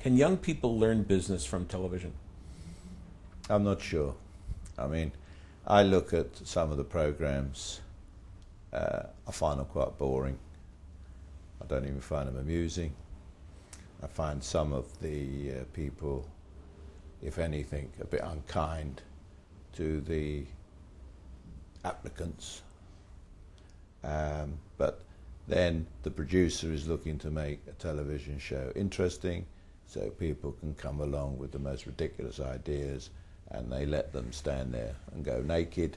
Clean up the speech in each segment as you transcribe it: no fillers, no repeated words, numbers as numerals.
Can young people learn business from television? I'm not sure. I mean, I look at some of the programs, I find them quite boring. I don't even find them amusing. I find some of the people, if anything, a bit unkind to the applicants. But then the producer is looking to make a television show interesting, so people can come along with the most ridiculous ideas, and they let them stand there and go naked,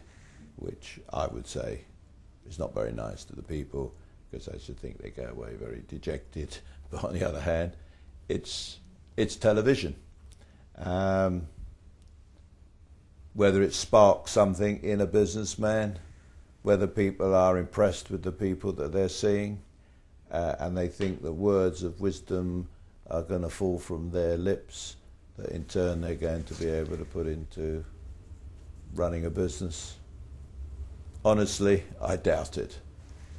which I would say is not very nice to the people, because I should think they go away very dejected. But on the other hand, it's television. Whether it sparks something in a businessman, whether people are impressed with the people that they're seeing, and they think the words of wisdom are going to fall from their lips, that in turn they're going to be able to put into running a business. Honestly, I doubt it.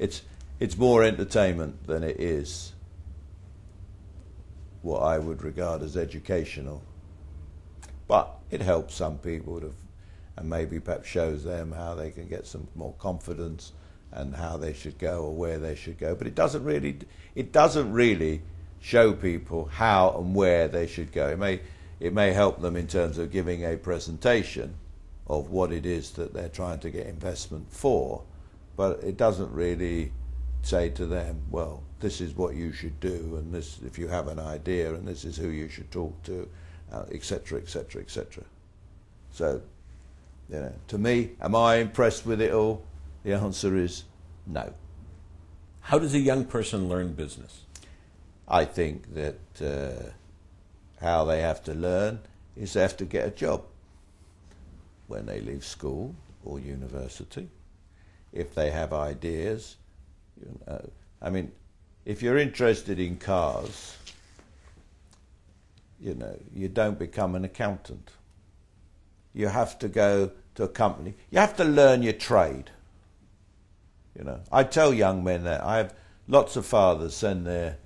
It's more entertainment than it is what I would regard as educational. But it helps some people and maybe perhaps shows them how they can get some more confidence and how they should go or where they should go. But it doesn't really show people how and where they should go. It may help them in terms of giving a presentation of what it is that they're trying to get investment for, but it doesn't really say to them, well, this is what you should do, and this, if you have an idea, and this is who you should talk to, etc., etc., etc. So, to me, am I impressed with it all? The answer is no. How does a young person learn business? I think that how they have to learn is they have to get a job when they leave school or university. If they have ideas, I mean, if you're interested in cars, you don't become an accountant. You have to go to a company. You have to learn your trade. I tell young men that. I have lots of fathers send their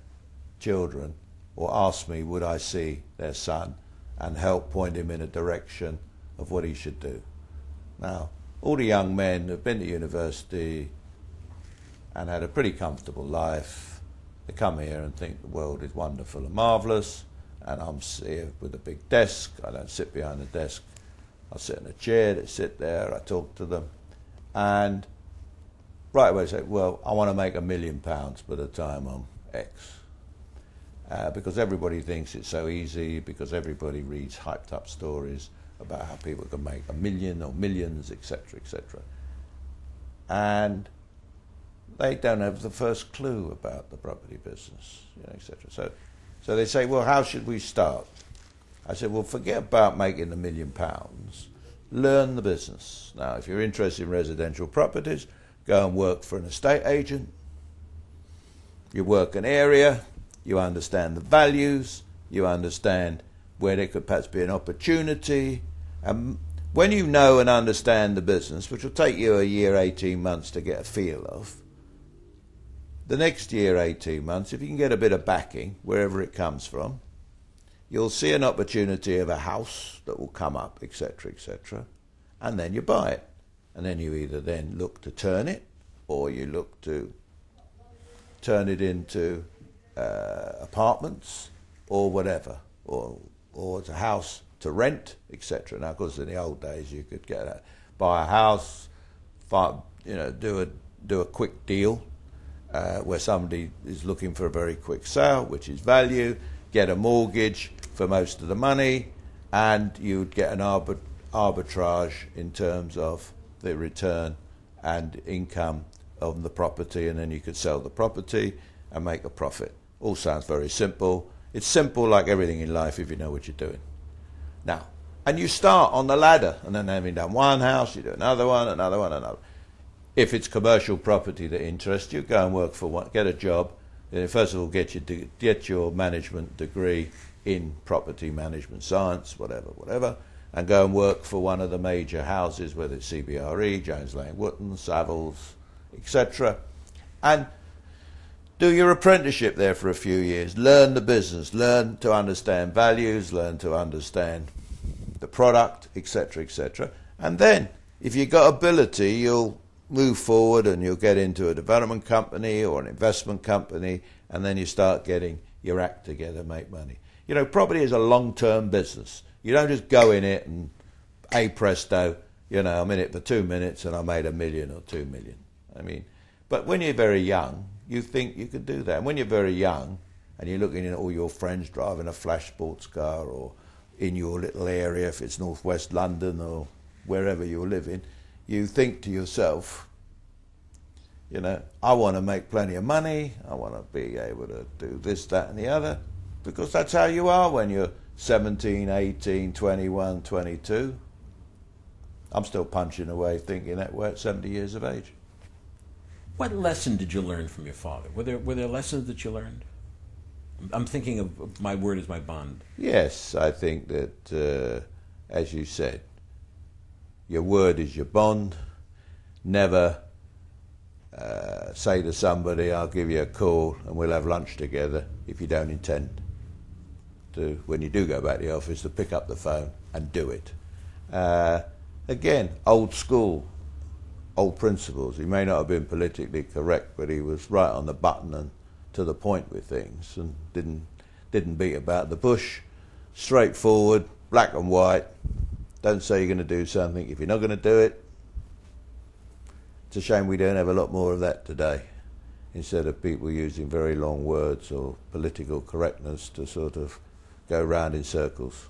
children or ask me would I see their son and help point him in a direction of what he should do. Now, all the young men who've been to university and had a pretty comfortable life, they come here and think the world is wonderful and marvellous, and I'm here with a big desk. I don't sit behind the desk. I sit in a chair, they sit there, I talk to them, and right away say, well, I want to make £1 million by the time I'm X. Because everybody thinks it's so easy, because everybody reads hyped up stories about how people can make $1 million or millions, etc., etc. And they don't have the first clue about the property business, etc. So they say, well, how should we start? I said, well, forget about making £1 million. Learn the business. Now, if you're interested in residential properties, go and work for an estate agent. You work an area, you understand the values, you understand where there could perhaps be an opportunity. And when you know and understand the business, which will take you a year, 18 months to get a feel of, the next year, 18 months, if you can get a bit of backing, wherever it comes from, you'll see an opportunity of a house that will come up, etc., etc., and then you buy it. And then you either then look to turn it, or you look to turn it into apartments, or whatever, or it's a house to rent, etc. Now, of course, in the old days, you could buy a house, do a quick deal where somebody is looking for a very quick sale, which is value, get a mortgage for most of the money, and you'd get an arbitrage in terms of the return and income of the property, and then you could sell the property and make a profit. All sounds very simple. It's simple like everything in life if you know what you're doing. Now, and you start on the ladder, and then having done one house, you do another one, another. If it's commercial property that interests you, go and work for one, get a job. First of all, get your management degree in property management science, whatever, and go and work for one of the major houses, whether it's CBRE, Jones Lang Wootton, Savills, etc. And Do your apprenticeship there for a few years. Learn the business. Learn to understand values. Learn to understand the product, etc., etc. And then, if you've got ability, you'll move forward and you'll get into a development company or an investment company, and then you start getting your act together, make money. You know, property is a long-term business. You don't just go in it and, presto, you know, I'm in it for 2 minutes and I made $1 million or 2 million. I mean, but when you're very young, you think you could do that. And when you're very young and you're looking at all your friends driving a flash sports car, or in your little area, if it's northwest London or wherever you're living, you think to yourself, you know, I want to make plenty of money, I want to be able to do this, that and the other, because that's how you are when you're 17, 18, 21, 22. I'm still punching away thinking that way at 70 years of age. What lesson did you learn from your father? Were there lessons that you learned? I'm thinking of my word is my bond. Yes, I think that, as you said, your word is your bond. Never say to somebody, I'll give you a call and we'll have lunch together, if you don't intend to, when you do go back to the office, to pick up the phone and do it. Again, old school, old principles. He may not have been politically correct, but he was right on the button and to the point with things, and didn't beat about the bush. Straightforward, black and white. Don't say you're going to do something if you're not going to do it. It's a shame we don't have a lot more of that today, instead of people using very long words or political correctness to sort of go round in circles.